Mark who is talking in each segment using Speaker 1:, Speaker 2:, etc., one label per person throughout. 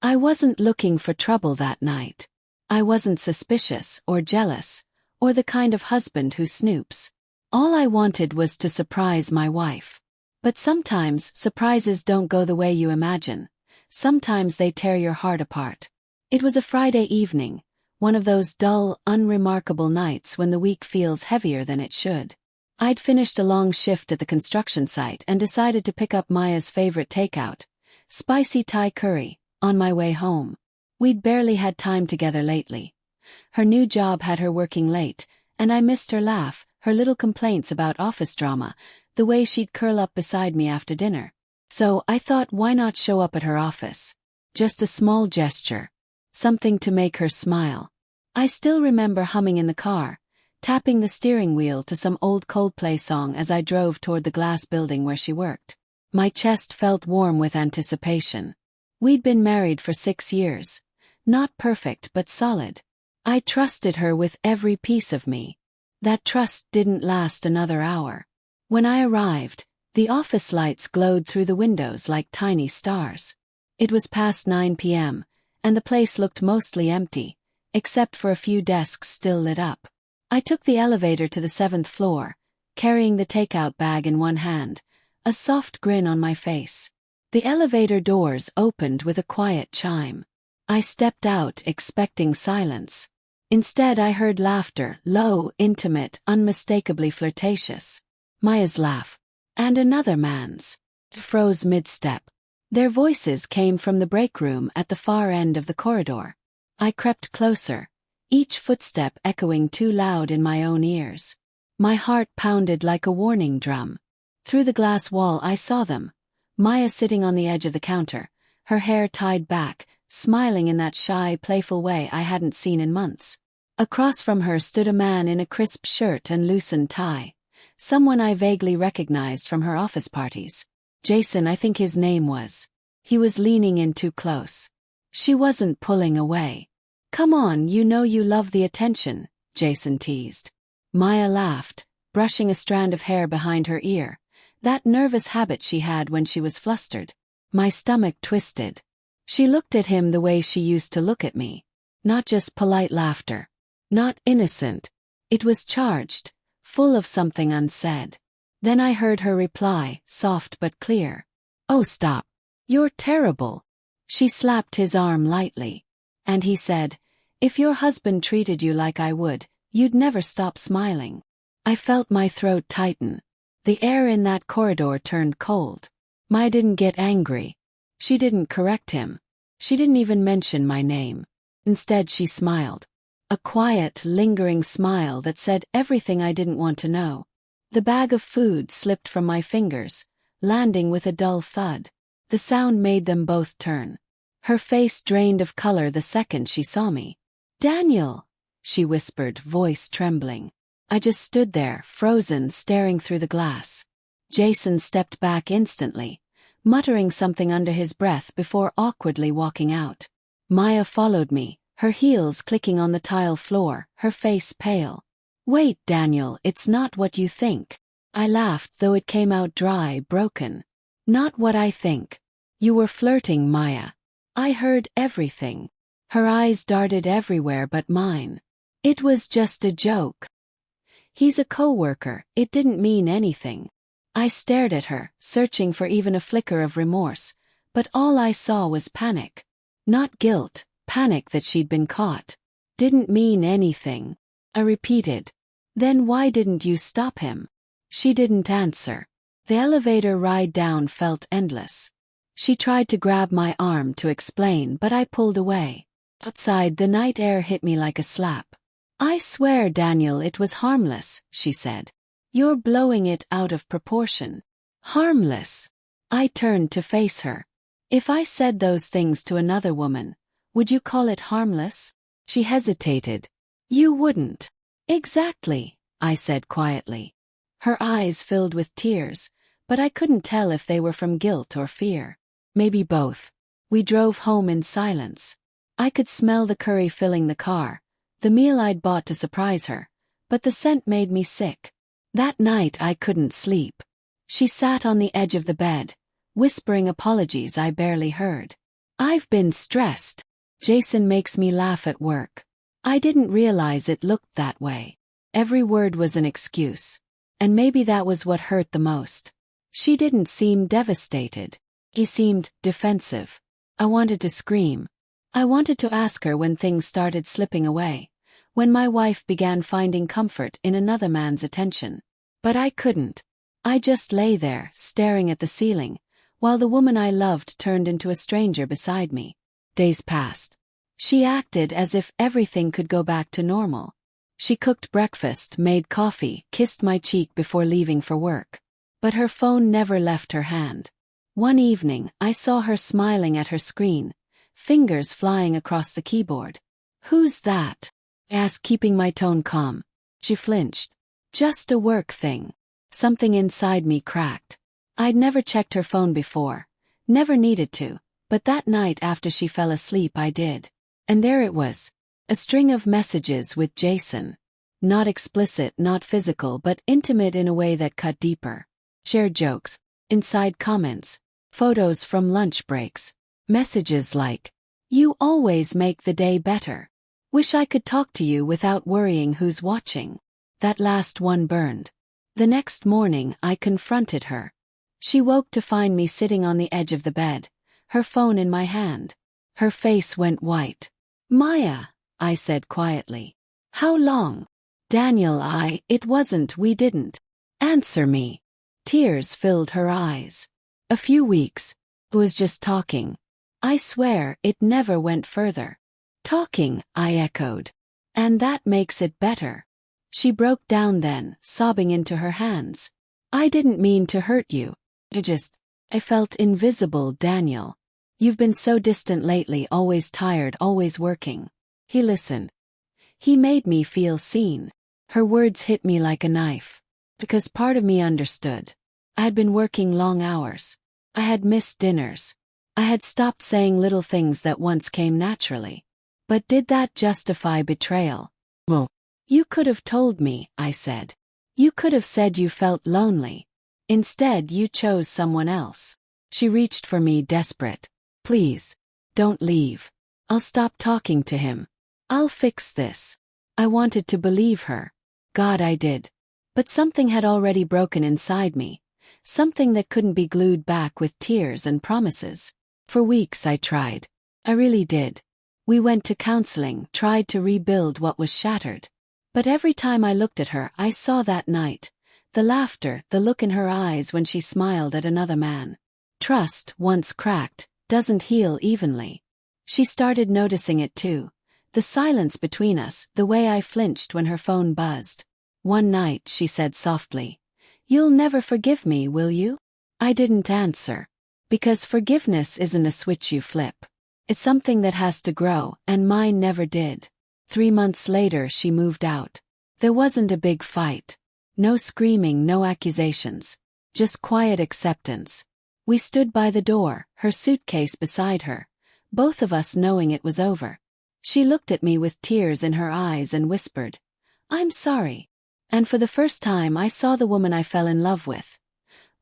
Speaker 1: I wasn't looking for trouble that night. I wasn't suspicious or jealous, or the kind of husband who snoops. All I wanted was to surprise my wife. But sometimes surprises don't go the way you imagine. Sometimes they tear your heart apart. It was a Friday evening, one of those dull, unremarkable nights when the week feels heavier than it should. I'd finished a long shift at the construction site and decided to pick up Maya's favorite takeout, spicy Thai curry, on my way home. We'd barely had time together lately. Her new job had her working late, and I missed her laugh, her little complaints about office drama, the way she'd curl up beside me after dinner. So I thought, why not show up at her office? Just a small gesture. Something to make her smile. I still remember humming in the car, tapping the steering wheel to some old Coldplay song as I drove toward the glass building where she worked. My chest felt warm with anticipation. We'd been married for 6 years. Not perfect but solid. I trusted her with every piece of me. That trust didn't last another hour. When I arrived, the office lights glowed through the windows like tiny stars. It was past 9 p.m., and the place looked mostly empty, except for a few desks still lit up. I took the elevator to the 7th floor, carrying the takeout bag in one hand, a soft grin on my face. The elevator doors opened with a quiet chime. I stepped out expecting silence. Instead I heard laughter, low, intimate, unmistakably flirtatious. Maya's laugh. And another man's. Froze mid-step. Their voices came from the break room at the far end of the corridor. I crept closer, each footstep echoing too loud in my own ears. My heart pounded like a warning drum. Through the glass wall I saw them. Maya sitting on the edge of the counter, her hair tied back, smiling in that shy, playful way I hadn't seen in months. Across from her stood a man in a crisp shirt and loosened tie. Someone I vaguely recognized from her office parties. Jason, I think his name was. He was leaning in too close. She wasn't pulling away. Come on, you know you love the attention, Jason teased. Maya laughed, brushing a strand of hair behind her ear, that nervous habit she had when she was flustered. My stomach twisted. She looked at him the way she used to look at me. Not just polite laughter. Not innocent. It was charged, full of something unsaid. Then I heard her reply, soft but clear. Oh, stop. You're terrible. She slapped his arm lightly. And he said, if your husband treated you like I would, you'd never stop smiling. I felt my throat tighten. The air in that corridor turned cold. Maya didn't get angry. She didn't correct him. She didn't even mention my name. Instead she smiled. A quiet, lingering smile that said everything I didn't want to know. The bag of food slipped from my fingers, landing with a dull thud. The sound made them both turn. Her face drained of color the second she saw me. Daniel, she whispered, voice trembling. I just stood there, frozen, staring through the glass. Jason stepped back instantly, muttering something under his breath before awkwardly walking out. Maya followed me, her heels clicking on the tile floor, her face pale. Wait, Daniel, it's not what you think. I laughed, though it came out dry, broken. Not what I think. You were flirting, Maya. I heard everything. Her eyes darted everywhere but mine. It was just a joke. He's a coworker, it didn't mean anything. I stared at her, searching for even a flicker of remorse, but all I saw was panic. Not guilt, panic that she'd been caught. Didn't mean anything. I repeated. Then why didn't you stop him? She didn't answer. The elevator ride down felt endless. She tried to grab my arm to explain, but I pulled away. Outside, the night air hit me like a slap. I swear, Daniel, it was harmless, she said. You're blowing it out of proportion. Harmless. I turned to face her. If I said those things to another woman, would you call it harmless? She hesitated. You wouldn't. Exactly, I said quietly. Her eyes filled with tears, but I couldn't tell if they were from guilt or fear. Maybe both. We drove home in silence. I could smell the curry filling the car, the meal I'd bought to surprise her, but the scent made me sick. That night I couldn't sleep. She sat on the edge of the bed, whispering apologies I barely heard. I've been stressed. Jason makes me laugh at work. I didn't realize it looked that way. Every word was an excuse. And maybe that was what hurt the most. She didn't seem devastated. He seemed defensive. I wanted to scream. I wanted to ask her when things started slipping away, when my wife began finding comfort in another man's attention. But I couldn't. I just lay there, staring at the ceiling, while the woman I loved turned into a stranger beside me. Days passed. She acted as if everything could go back to normal. She cooked breakfast, made coffee, kissed my cheek before leaving for work. But her phone never left her hand. One evening, I saw her smiling at her screen, fingers flying across the keyboard. "Who's that?" I asked, keeping my tone calm. She flinched. "Just a work thing." Something inside me cracked. I'd never checked her phone before, never needed to, but that night after she fell asleep I did. And there it was. A string of messages with Jason. Not explicit, not physical, but intimate in a way that cut deeper. Shared jokes, inside comments, photos from lunch breaks. Messages like, "You always make the day better. Wish I could talk to you without worrying who's watching." That last one burned. The next morning I confronted her. She woke to find me sitting on the edge of the bed, her phone in my hand. Her face went white. "Maya," I said quietly. "How long?" "Daniel, it wasn't, we didn't." "Answer me." Tears filled her eyes. "A few weeks. It was just talking." "I swear, it never went further." "Talking," I echoed. "And that makes it better." She broke down then, sobbing into her hands. "I didn't mean to hurt you. I felt invisible, Daniel. You've been so distant lately, always tired, always working." He listened. He made me feel seen. Her words hit me like a knife. Because part of me understood. I had been working long hours. I had missed dinners. I had stopped saying little things that once came naturally. But did that justify betrayal? "Well, you could have told me," I said. "You could have said you felt lonely. Instead, you chose someone else." She reached for me, desperate. "Please, don't leave. I'll stop talking to him. I'll fix this." I wanted to believe her. God, I did. But something had already broken inside me. Something that couldn't be glued back with tears and promises. For weeks I tried. I really did. We went to counseling, tried to rebuild what was shattered. But every time I looked at her, I saw that night. The laughter, the look in her eyes when she smiled at another man. Trust, once cracked, doesn't heal evenly. She started noticing it too. The silence between us, the way I flinched when her phone buzzed. One night she said softly, "You'll never forgive me, will you?" I didn't answer. Because forgiveness isn't a switch you flip. It's something that has to grow, and mine never did. 3 months later she moved out. There wasn't a big fight. No screaming, no accusations. Just quiet acceptance. We stood by the door, her suitcase beside her, both of us knowing it was over. She looked at me with tears in her eyes and whispered, "I'm sorry." And for the first time I saw the woman I fell in love with.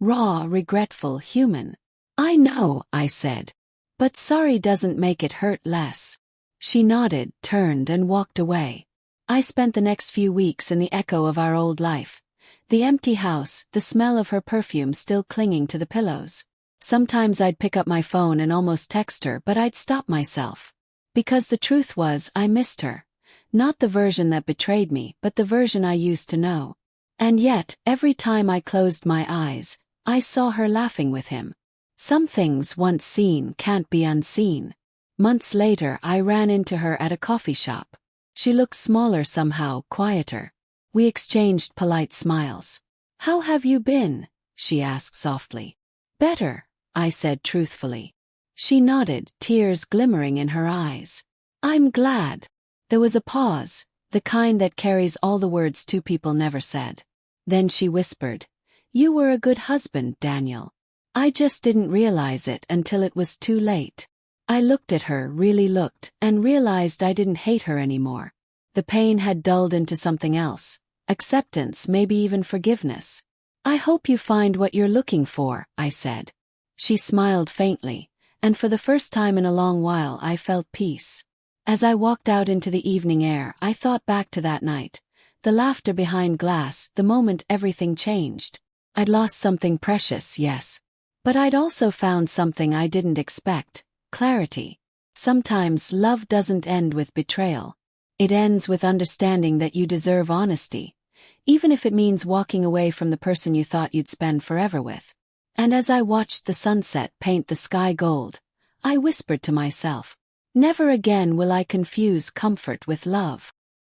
Speaker 1: Raw, regretful, human. "I know," I said. "But sorry doesn't make it hurt less." She nodded, turned, and walked away. I spent the next few weeks in the echo of our old life. The empty house, the smell of her perfume still clinging to the pillows. Sometimes I'd pick up my phone and almost text her, but I'd stop myself. Because the truth was, I missed her. Not the version that betrayed me, but the version I used to know. And yet, every time I closed my eyes, I saw her laughing with him. Some things once seen can't be unseen. Months later I ran into her at a coffee shop. She looked smaller somehow, quieter. We exchanged polite smiles. "How have you been?" she asked softly. "Better," I said truthfully. She nodded, tears glimmering in her eyes. "I'm glad." There was a pause, the kind that carries all the words two people never said. Then she whispered, "You were a good husband, Daniel. I just didn't realize it until it was too late." I looked at her, really looked, and realized I didn't hate her anymore. The pain had dulled into something else. Acceptance, maybe even forgiveness. "I hope you find what you're looking for," I said. She smiled faintly, And for the first time in a long while I felt peace. As I walked out into the evening air, I thought back to that night. The laughter behind glass, the moment everything changed. I'd lost something precious, yes. But I'd also found something I didn't expect: clarity. Sometimes love doesn't end with betrayal. It ends with understanding that you deserve honesty, even if it means walking away from the person you thought you'd spend forever with. And as I watched the sunset paint the sky gold, I whispered to myself, never again will I confuse comfort with love.